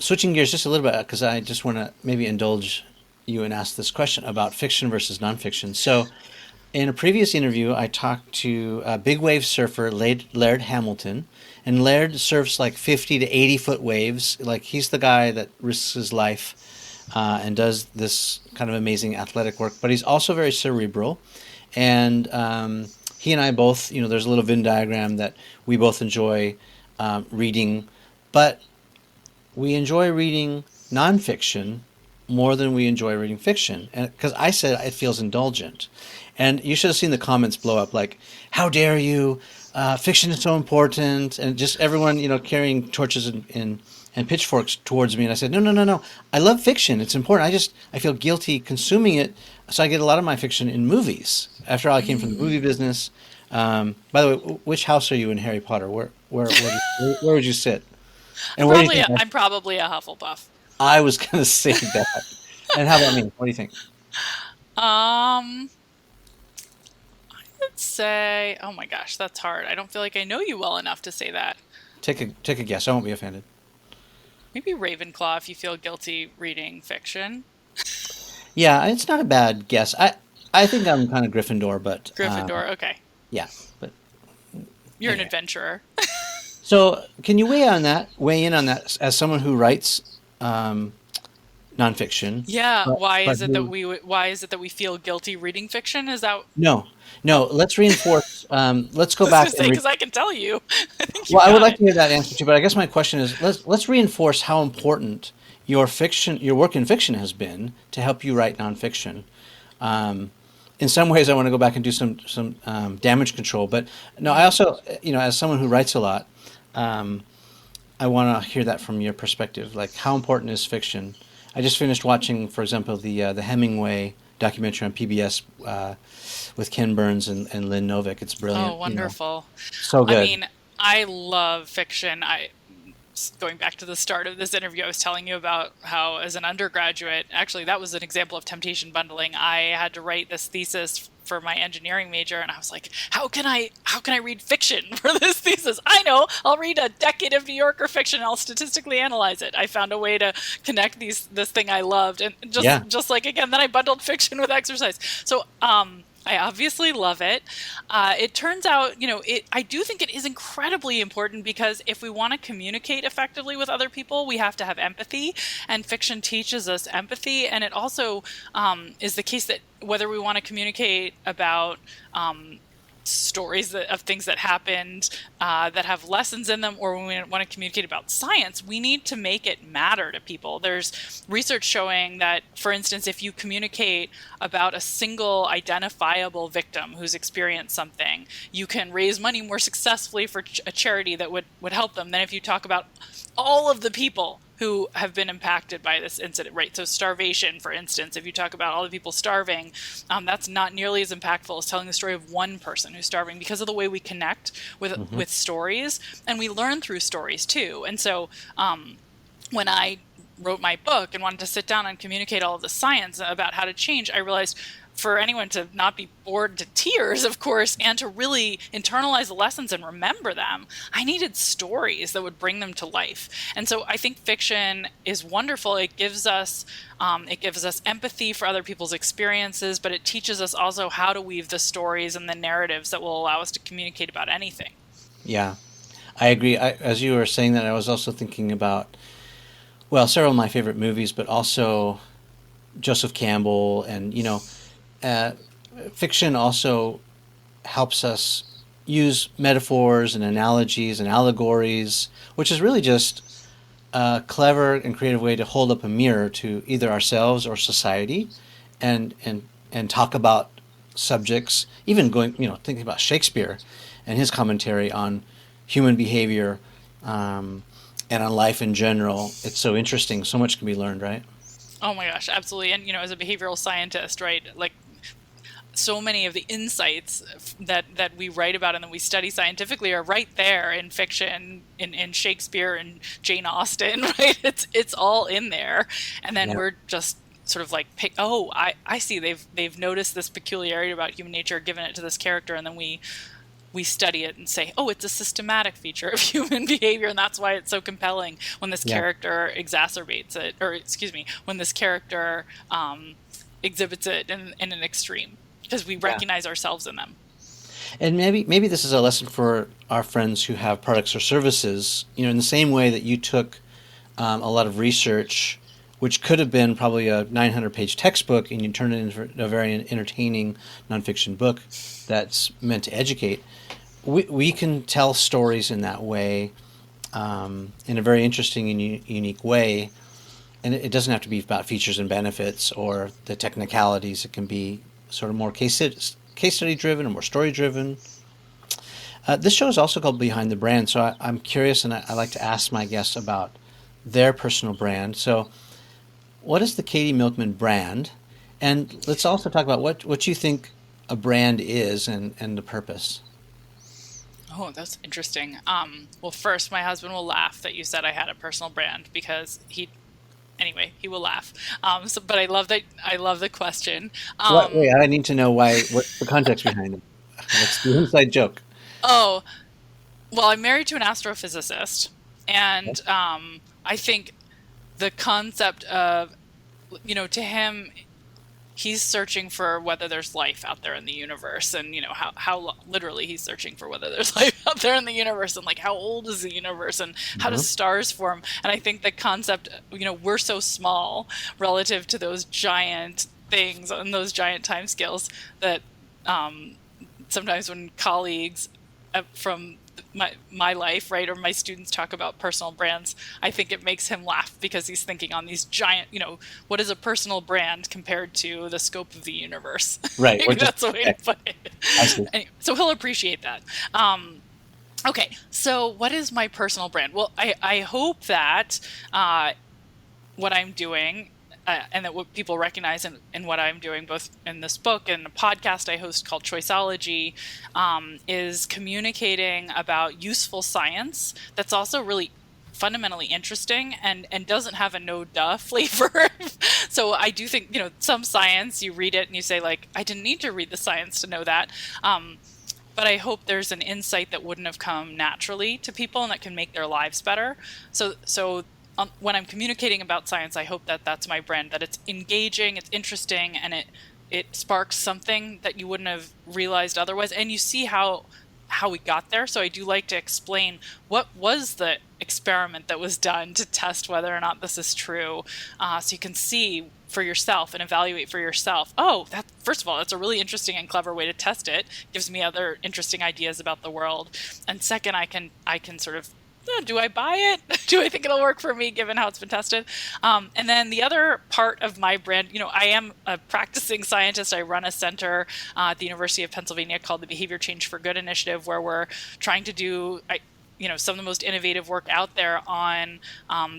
Switching gears just a little bit, because I just want to maybe indulge you and ask this question about fiction versus nonfiction. So, in a previous interview, I talked to big wave surfer Laird Hamilton, and Laird surfs like 50 to 80-foot waves. Like, he's the guy that risks his life and does this kind of amazing athletic work, but he's also very cerebral. And he and I both, there's a little Venn diagram that we both enjoy reading, but we enjoy reading nonfiction more than we enjoy reading fiction. And because I said it feels indulgent. And you should have seen the comments blow up, like, how dare you? Fiction is so important. And just everyone, carrying torches and pitchforks towards me. And I said, no. I love fiction. It's important. I feel guilty consuming it. So I get a lot of my fiction in movies. After all, I came from the movie business. By the way, which house are you in Harry Potter? Where would you sit? And where do you think I'm probably a Hufflepuff. I was going to say that. And how about me? What do you think? I would say, oh my gosh, that's hard. I don't feel like I know you well enough to say that. Take a guess. I won't be offended. Maybe Ravenclaw if you feel guilty reading fiction. Yeah, it's not a bad guess. I think I'm kind of Gryffindor, but Gryffindor, okay. Yeah, but You're an anyway. adventurer. So, can you weigh in on that as someone who writes nonfiction? Yeah, but- why but is it who- why is it that we feel guilty reading fiction? Is that No. Let's reinforce. Let's go I was back. gonna say, because I can tell you. I think you Well, I would got like it. to hear that answer too, but I guess my question is, let's reinforce how important your work in fiction has been to help you write nonfiction. In some ways, I want to go back and do some damage control, but no, I also, as someone who writes a lot, I want to hear that from your perspective. Like, how important is fiction? I just finished watching, for example, the Hemingway documentary on PBS with Ken Burns and Lynn Novick. It's brilliant. Oh, wonderful. So good. I mean, I love fiction. going back to the start of this interview, I was telling you about how as an undergraduate, actually that was an example of temptation bundling. I had to write this thesis for my engineering major, and I was like, how can I read fiction for this thesis? I know, I'll read a decade of New Yorker fiction and I'll statistically analyze it. I found a way to connect this thing I loved, and just like, again, then I bundled fiction with exercise. So I obviously love it. It turns out, I do think it is incredibly important, because if we want to communicate effectively with other people, we have to have empathy, and fiction teaches us empathy. And it also is the case that whether we want to communicate about stories of things that happened that have lessons in them, or when we want to communicate about science, we need to make it matter to people. There's research showing that, for instance, if you communicate about a single identifiable victim who's experienced something, you can raise money more successfully for a charity that would help them than if you talk about all of the people who have been impacted by this incident, right? So starvation, for instance, if you talk about all the people starving, that's not nearly as impactful as telling the story of one person who's starving, because of the way we connect with stories, and we learn through stories too. And so when I wrote my book and wanted to sit down and communicate all of the science about how to change, I realized for anyone to not be bored to tears, of course, and to really internalize the lessons and remember them, I needed stories that would bring them to life. And so I think fiction is wonderful. It gives us empathy for other people's experiences, but it teaches us also how to weave the stories and the narratives that will allow us to communicate about anything. Yeah, I agree. As you were saying that, I was also thinking about, well, several of my favorite movies, but also Joseph Campbell, and, fiction also helps us use metaphors and analogies and allegories, which is really just a clever and creative way to hold up a mirror to either ourselves or society, and talk about subjects, even thinking about Shakespeare and his commentary on human behavior, and on life in general. It's so interesting. So much can be learned, right? Oh my gosh, absolutely. And, as a behavioral scientist, right, like, so many of the insights that we write about and that we study scientifically are right there in fiction, in Shakespeare and Jane Austen, right? It's all in there. And then we're just sort of like, I see they've noticed this peculiarity about human nature, given it to this character, and then we study it and say, it's a systematic feature of human behavior, and that's why it's so compelling when this character exacerbates it, or when this character exhibits it in an extreme, because we recognize ourselves in them. And maybe this is a lesson for our friends who have products or services, in the same way that you took a lot of research, which could have been probably a 900-page textbook, and you turned it into a very entertaining nonfiction book that's meant to educate. We can tell stories in that way, in a very interesting and unique way. And it doesn't have to be about features and benefits or the technicalities. It can be sort of more case study driven or more story driven. This show is also called Behind the Brand, so I'm curious, and I like to ask my guests about their personal brand. So what is the Katie Milkman brand? And let's also talk about what you think a brand is and the purpose. Oh, that's interesting. Well, first, my husband will laugh that you said I had a personal brand, because he will laugh. But I love that. I love the question. Wait, I need to know what's the context behind it. What's the inside joke? Oh, well, I'm married to an astrophysicist, and I think the concept of, to him, he's searching for whether there's life out there in the universe, and how literally he's searching for whether there's life out there in the universe, and like, how old is the universe, and how do stars form. And I think the concept, we're so small relative to those giant things and those giant timescales that sometimes when colleagues from my life, right, or my students talk about personal brands, I think it makes him laugh, because he's thinking on these giant, what is a personal brand compared to the scope of the universe? Right. That's the way to put it. Anyway, so he'll appreciate that. Okay, so what is my personal brand? Well, I hope that what I'm doing, and that what people recognize in what I'm doing, both in this book and a podcast I host called Choiceology, is communicating about useful science that's also really fundamentally interesting and doesn't have a no duh flavor. So I do think, some science, you read it and you say like, I didn't need to read the science to know that. But I hope there's an insight that wouldn't have come naturally to people and that can make their lives better. So when I'm communicating about science, I hope that that's my brand, that it's engaging, it's interesting, and it sparks something that you wouldn't have realized otherwise. And you see how we got there. So I do like to explain what was the experiment that was done to test whether or not this is true. So you can see for yourself and evaluate for yourself. Oh, first of all, that's a really interesting and clever way to test it. Gives me other interesting ideas about the world. And second, I can sort of, do I buy it? Do I think it'll work for me given how it's been tested? And then the other part of my brand, I am a practicing scientist. I run a center at the University of Pennsylvania called the Behavior Change for Good Initiative, where we're trying to do some of the most innovative work out there on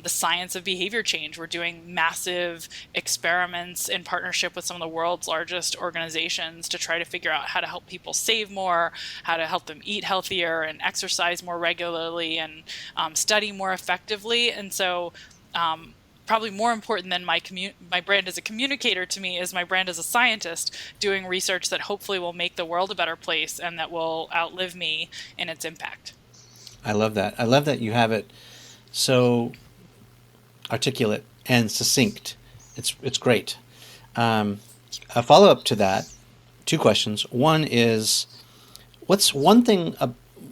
the science of behavior change. We're doing massive experiments in partnership with some of the world's largest organizations to try to figure out how to help people save more, how to help them eat healthier and exercise more regularly and study more effectively. And so probably more important than my brand as a communicator to me is my brand as a scientist doing research that hopefully will make the world a better place and that will outlive me in its impact. I love that. I love that you have it so articulate and succinct. It's great. A follow-up to that, 2 questions. One is, what's one thing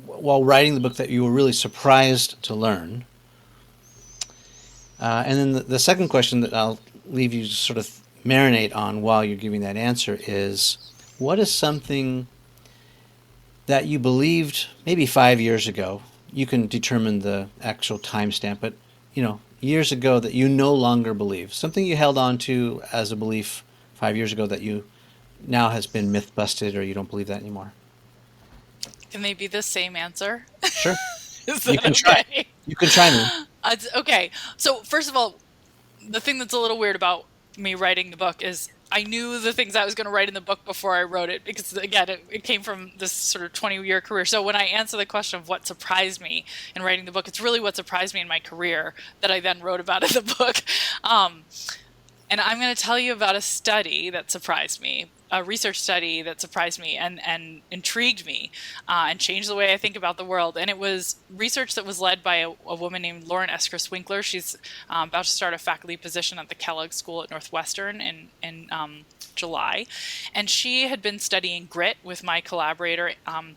while writing the book that you were really surprised to learn? And then the second question that I'll leave you to sort of marinate on while you're giving that answer is, what is something that you believed maybe 5 years ago? You can determine the actual timestamp, but years ago that you no longer believe, something you held on to as a belief 5 years ago that you now has been myth busted, or you don't believe that anymore. Can they be the same answer? Sure. Is that You can okay? try. You can try me. Okay. So first of all, the thing that's a little weird about me writing the book is I knew the things I was going to write in the book before I wrote it, because again, it came from this sort of 20-year career. So when I answer the question of what surprised me in writing the book, it's really what surprised me in my career that I then wrote about in the book. And I'm going to tell you about a study that surprised me, a research study that surprised me and intrigued me and changed the way I think about the world. And it was research that was led by a woman named Lauren Eskris Winkler. She's about to start a faculty position at the Kellogg School at Northwestern in July. And she had been studying grit with my collaborator,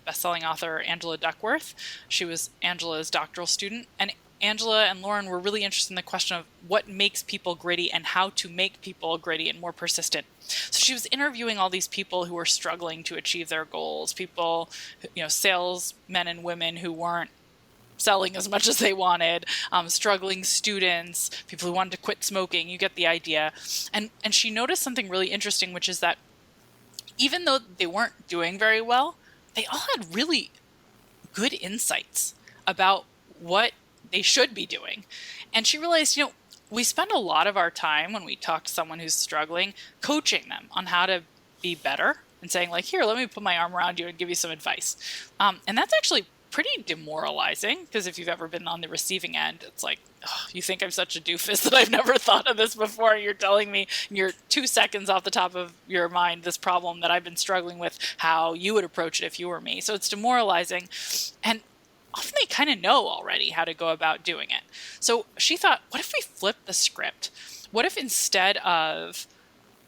best-selling author Angela Duckworth. She was Angela's doctoral student. And Angela and Lauren were really interested in the question of what makes people gritty and how to make people gritty and more persistent. So she was interviewing all these people who were struggling to achieve their goals, people, salesmen and women who weren't selling as much as they wanted, struggling students, people who wanted to quit smoking. You get the idea. And she noticed something really interesting, which is that even though they weren't doing very well, they all had really good insights about what they should be doing. And she realized, we spend a lot of our time when we talk to someone who's struggling, coaching them on how to be better and saying like, here, let me put my arm around you and give you some advice. And that's actually pretty demoralizing, because if you've ever been on the receiving end, it's like, oh, you think I'm such a doofus that I've never thought of this before. You're telling me in your 2 seconds off the top of your mind this problem that I've been struggling with, how you would approach it if you were me. So it's demoralizing. And often they kind of know already how to go about doing it. So she thought, what if we flip the script? What if instead of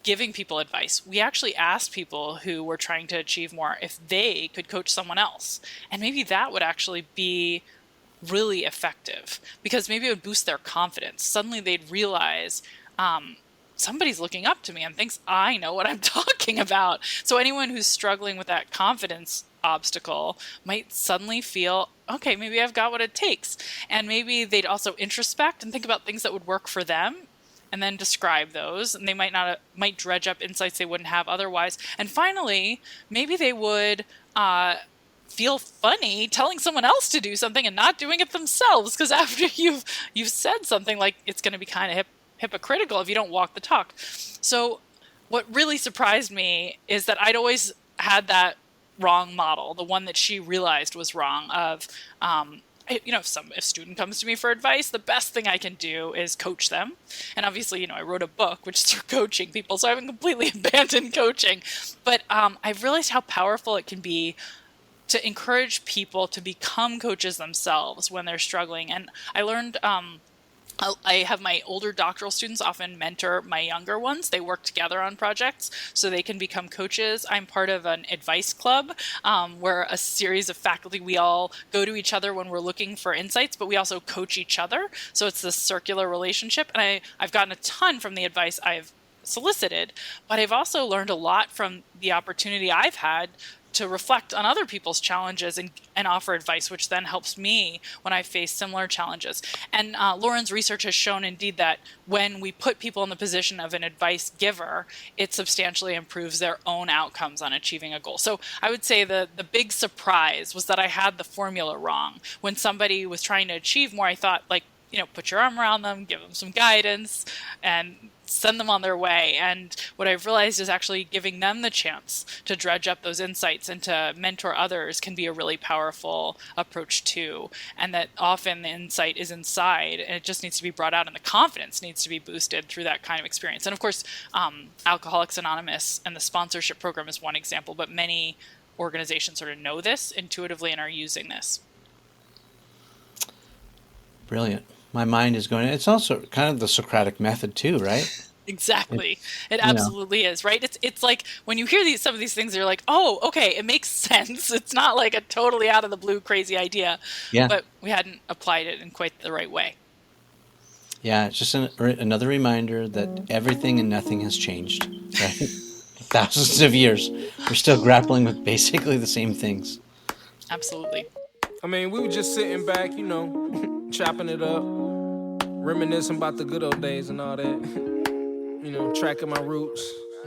giving people advice, we actually asked people who were trying to achieve more if they could coach someone else? And maybe that would actually be really effective, because maybe it would boost their confidence. Suddenly they'd realize, somebody's looking up to me and thinks I know what I'm talking about. So anyone who's struggling with that confidence obstacle might suddenly feel, okay, maybe I've got what it takes. And maybe they'd also introspect and think about things that would work for them and then describe those. And they might dredge up insights they wouldn't have otherwise. And finally, maybe they would feel funny telling someone else to do something and not doing it themselves, because after you've said something, like, it's going to be kind of hypocritical if you don't walk the talk. So what really surprised me is that I'd always had that wrong model, the one that she realized was wrong, of if a student comes to me for advice, the best thing I can do is coach them. And obviously, I wrote a book, which is for coaching people, so I haven't completely abandoned coaching. But I've realized how powerful it can be to encourage people to become coaches themselves when they're struggling. And I learned, I have my older doctoral students often mentor my younger ones. They work together on projects so they can become coaches. I'm part of an advice club where a series of faculty, we all go to each other when we're looking for insights, but we also coach each other. So it's this circular relationship. And I've gotten a ton from the advice I've solicited, but I've also learned a lot from the opportunity I've had to reflect on other people's challenges and offer advice, which then helps me when I face similar challenges. And Lauren's research has shown indeed that when we put people in the position of an advice giver, it substantially improves their own outcomes on achieving a goal. So I would say the big surprise was that I had the formula wrong. When somebody was trying to achieve more, I thought, put your arm around them, give them some guidance, and send them on their way. And what I've realized is actually giving them the chance to dredge up those insights and to mentor others can be a really powerful approach too. And that often the insight is inside and it just needs to be brought out, and the confidence needs to be boosted through that kind of experience. And of course, Alcoholics Anonymous and the sponsorship program is one example, but many organizations sort of know this intuitively and are using this. Brilliant. My mind is going, it's also kind of the Socratic method too, right? Exactly. It absolutely is, right? It's like when you hear some of these things, you're like, oh, okay, it makes sense. It's not like a totally out of the blue crazy idea, but we hadn't applied it in quite the right way. Yeah, it's just another reminder that everything and nothing has changed, right? Thousands of years. We're still grappling with basically the same things. Absolutely. I mean, we were just sitting back, chopping it up, reminiscing about the good old days and all that. Tracking my roots,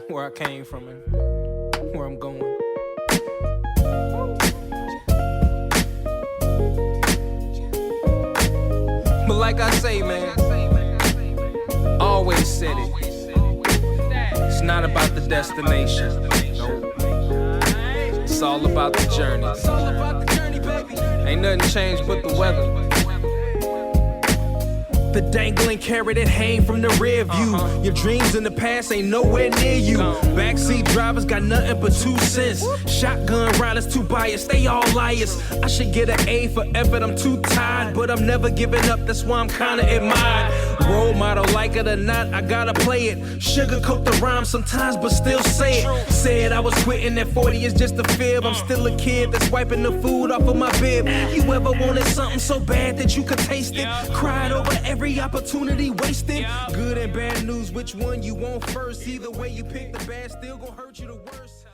where I came from and where I'm going. But like I say, man, always said it. It's not about the destination. No. It's all about the journey. Ain't nothing changed but the weather. The dangling carrot that hang from the rear view. Your dreams in the past ain't nowhere near you. Backseat drivers got nothing but 2 cents. Shotgun riders too biased, they all liars. I should get an A for effort, I'm too tired. But I'm never giving up, that's why I'm kinda admired. Role model, like it or not, I gotta play it. Sugarcoat the rhyme sometimes, but still say it. Said I was quitting at 40 is just a fib. I'm still a kid that's wiping the food off of my bib. You ever wanted something so bad that you could taste it? Cried over every opportunity wasted. Good and bad news, which one you want first? Either way you pick, the bad still gonna hurt you the worst.